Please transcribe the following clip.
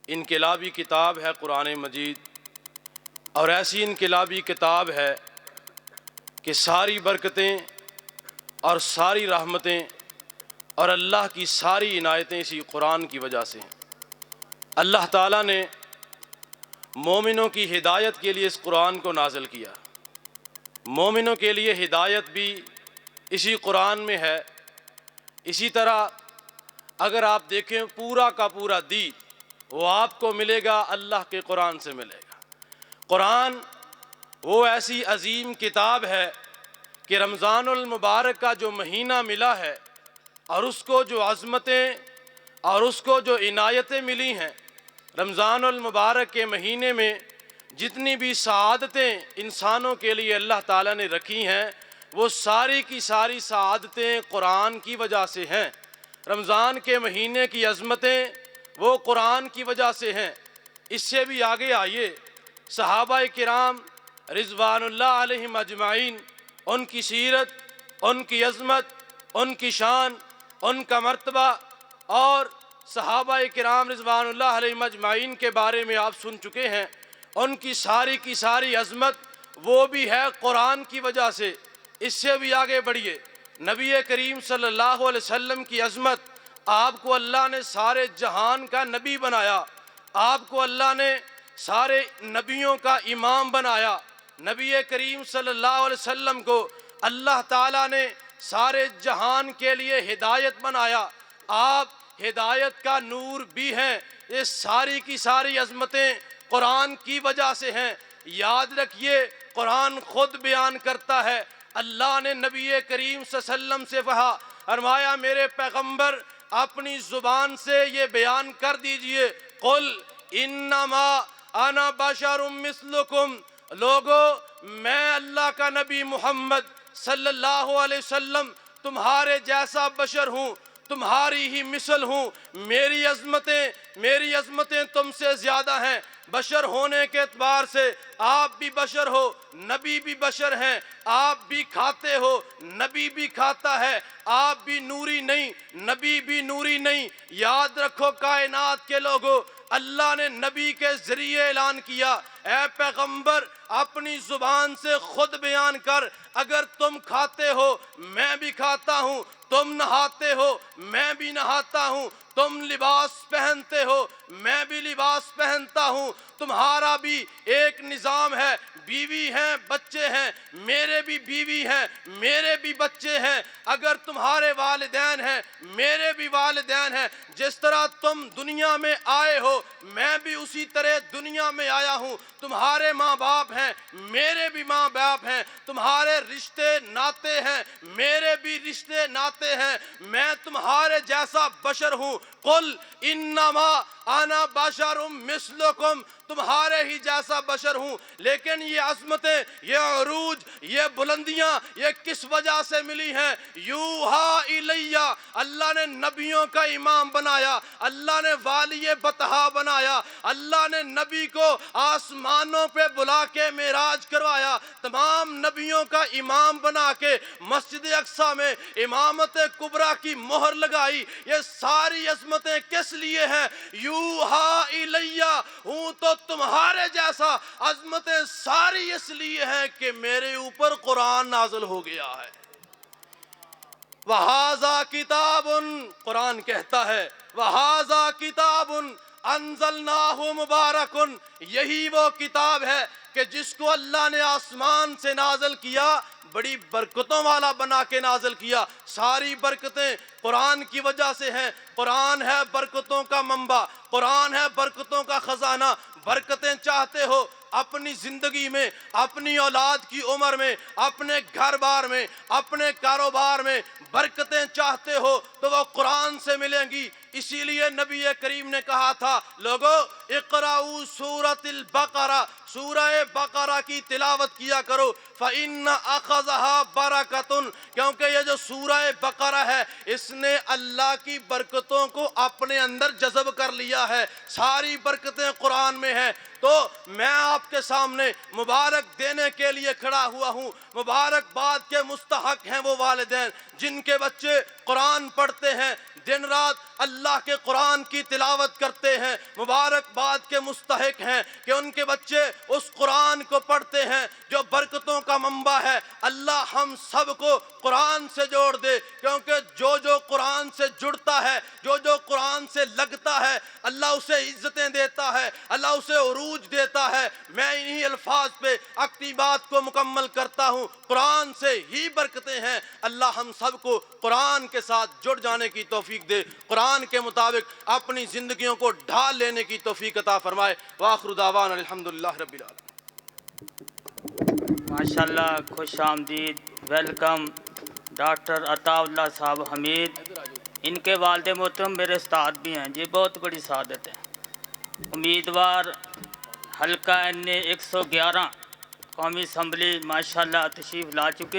انقلابی کتاب ہے قرآن مجید، اور ایسی انقلابی کتاب ہے کہ ساری برکتیں اور ساری رحمتیں اور اللہ کی ساری عنایتیں اسی قرآن کی وجہ سے ہیں۔ اللہ تعالیٰ نے مومنوں کی ہدایت کے لیے اس قرآن کو نازل کیا۔ مومنوں کے لیے ہدایت بھی اسی قرآن میں ہے۔ اسی طرح اگر آپ دیکھیں پورا کا پورا دین وہ آپ کو ملے گا اللہ کے قرآن سے ملے گا۔ قرآن وہ ایسی عظیم کتاب ہے کہ رمضان المبارک کا جو مہینہ ملا ہے اور اس کو جو عظمتیں اور اس کو جو عنایتیں ملی ہیں، رمضان المبارک کے مہینے میں جتنی بھی سعادتیں انسانوں کے لیے اللہ تعالیٰ نے رکھی ہیں وہ ساری کی ساری سعادتیں قرآن کی وجہ سے ہیں۔ رمضان کے مہینے کی عظمتیں وہ قرآن کی وجہ سے ہیں۔ اس سے بھی آگے آئیے، صحابہ کرام رضوان اللہ علیہم اجمعین، ان کی سیرت، ان کی عظمت، ان کی شان، ان کا مرتبہ، اور صحابہ کرام رضوان اللہ علیہم اجمعین کے بارے میں آپ سن چکے ہیں۔ ان کی ساری عظمت وہ بھی ہے قرآن کی وجہ سے۔ اس سے بھی آگے بڑھیے، نبی کریم صلی اللہ علیہ وسلم کی عظمت، آپ کو اللہ نے سارے جہان کا نبی بنایا، آپ کو اللہ نے سارے نبیوں کا امام بنایا۔ نبی کریم صلی اللہ علیہ وسلم کو اللہ تعالیٰ نے سارے جہان کے لیے ہدایت بنایا، آپ ہدایت کا نور بھی ہیں۔ یہ ساری کی ساری عظمتیں قرآن کی وجہ سے ہیں۔ یاد رکھیے، قرآن خود بیان کرتا ہے، اللہ نے نبی کریم صلی اللہ علیہ وسلم سے فرمایا میرے پیغمبر اپنی زبان سے یہ بیان کر دیجئے، قل انما انا بشر مثلکم، لوگو میں اللہ کا نبی محمد صلی اللہ علیہ وسلم تمہارے جیسا بشر ہوں، تمہاری ہی مثل ہوں۔ میری عظمتیں تم سے زیادہ ہیں۔ بشر ہونے کے اعتبار سے آپ بھی بشر ہو، نبی بھی بشر ہیں، آپ بھی کھاتے ہو، نبی بھی کھاتا ہے، آپ بھی نوری نہیں، نبی بھی نوری نہیں۔ یاد رکھو کائنات کے لوگوں، اللہ نے نبی کے ذریعے اعلان کیا، اے پیغمبر اپنی زبان سے خود بیان کر، اگر تم کھاتے ہو میں بھی کھاتا ہوں، تم نہاتے ہو میں بھی نہاتا ہوں، تم لباس پہنتے ہو میں بھی لباس پہنتا ہوں، تمہارا بھی ایک نظام ہے، بیوی ہیں بچے ہیں، میرے بھی بیوی ہیں، میرے بھی بچے ہیں، اگر تمہارے والدین ہیں میرے بھی والدین ہیں، جس طرح تم دنیا میں آئے ہو میں بھی اسی طرح دنیا میں آیا ہوں، تمہارے ماں باپ ہیں میرے بھی ماں باپ ہیں، تمہارے رشتے ناتے ہیں میرے بھی رشتے ناتے ہیں، میں تمہارے جیسا بشر ہوں۔ قل انما انا بشر مثلکم، تمہارے ہی جیسا بشر ہوں۔ لیکن یہ عظمتیں، یہ عروج، یہ بلندیاں یہ کس وجہ سے ملی ہیں؟ یوحا الیہ، اللہ نے نبیوں کا امام بنایا، اللہ نے والی بطحا بنایا، اللہ نے نبی کو آسمانوں پہ بلا کے معراج کروایا، تمام نبیوں کا امام بنا کے مسجد اقصی میں امامت کبریٰ کی مہر لگائی۔ یہ ساری عظمتیں کس لیے ہیں؟ یوحا الیہ، ہوں تو تمہارے جیسا، عظمتیں ساری اس لیے ہیں کہ میرے اوپر قرآن نازل ہو گیا ہے۔ وَهَذَا کتاب، قرآن کہتا ہے وَهَذَا کتاب انزلناہ مبارک، یہی وہ کتاب ہے کہ جس کو اللہ نے آسمان سے نازل کیا، بڑی برکتوں والا بنا کے نازل کیا۔ ساری برکتیں قرآن کی وجہ سے ہیں۔ قرآن ہے برکتوں کا منبع، قرآن ہے برکتوں کا خزانہ۔ برکتیں چاہتے ہو اپنی زندگی میں، اپنی اولاد کی عمر میں، اپنے گھر بار میں، اپنے کاروبار میں برکتیں چاہتے ہو تو وہ قرآن سے ملیں گی۔ اسی لیے نبی کریم نے کہا تھا، لوگو اقرأوا سورۃ البقرہ، سورہ بقرہ کی تلاوت کیا کرو، فَإِنَّ أَخَذَهَا بَرَكَةٌ، کیونکہ یہ جو سورہ بقرہ ہے اس نے اللہ کی برکتوں کو اپنے اندر جذب کر لیا ہے، ساری برکتیں قرآن میں ہیں۔ تو میں آپ کے سامنے مبارک دینے کے لیے کھڑا ہوا ہوں۔ مبارکباد کے مستحق ہیں وہ والدین جن کے بچے قرآن پڑھتے ہیں، دن رات اللہ کے قرآن کی تلاوت کرتے ہیں۔ مبارکباد کے مستحق ہیں کہ ان کے بچے اس قرآن کو پڑھتے ہیں جو برکتوں کا منبع ہے۔ اللہ ہم سب کو قرآن سے جوڑ دے، کیونکہ جو قرآن سے جڑتا ہے، جو قرآن سے لگتا ہے، اللہ اسے عزتیں دیتا ہے، اللہ اسے عروج دیتا ہے۔ میں انہی الفاظ پہ اپنی بات کو مکمل کرتا ہوں، قرآن سے ہی برکتیں ہیں۔ اللہ ہم سب کو قرآن کے ساتھ جڑ جانے کی توفیق دے، قرآن کے مطابق اپنی زندگیوں کو ڈھال لینے کی توفیق عطا فرمائے۔ وآخر دعوانا الحمدللہ رب العالمین۔ ماشاءاللہ، خوش آمدید، ویلکم ڈاکٹر عطا اللہ صاحب حمید۔ ان کے والد محترم میرے استاد بھی ہیں، یہ بہت بڑی سعادت ہے۔ امیدوار حلقہ این 111 قومی اسمبلی ماشاءاللہ تشریف لا چکے